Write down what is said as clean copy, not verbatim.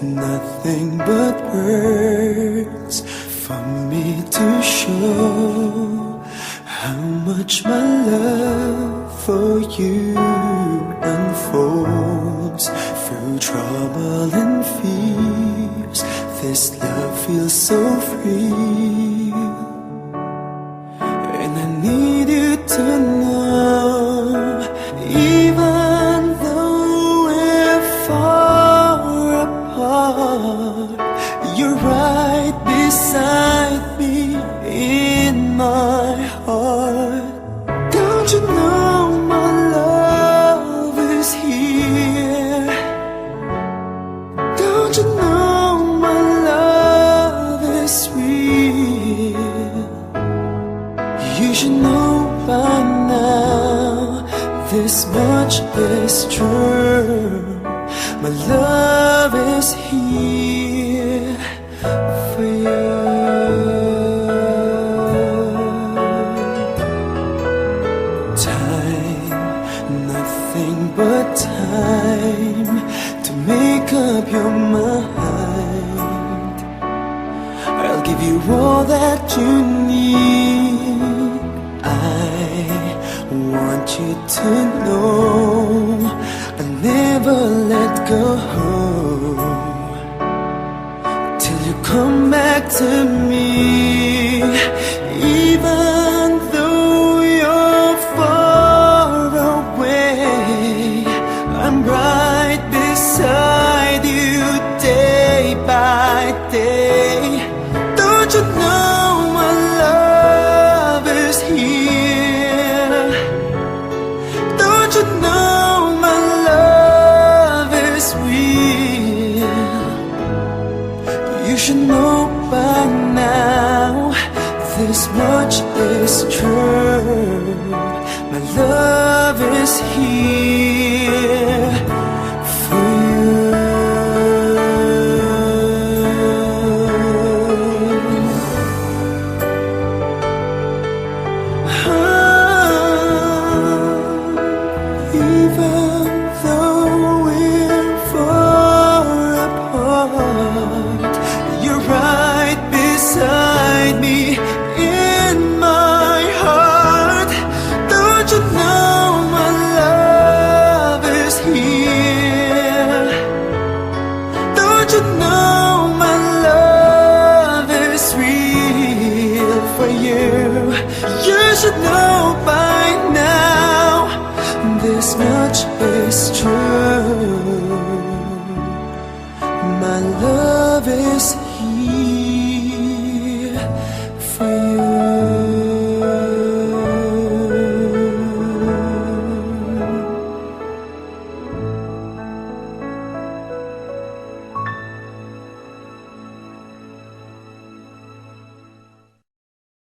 nothing but words for me to show how much my love for you unfolds through trouble and fears. This love feels so free, and I need you to know, even though we're far apart, you're right beside me in my heart. Don't you know my love is here? Don't you know my love is real? You should know by now, this much is true. My love is here for you. Time, nothing but time to make up your mind. I'll give you all that you need. I want you to know I'll never let go till you come back to me. Even though you're far away, I'm right beside you day by day. Don't you know my love is here? Don't you know my love is real? You should know by now, this much is true. My love is here for you. Even though we're far apart, you're right beside me in my heart. Don't you know my love is here? Don't you know my love is real for you? You should know by now, this much is true. My love is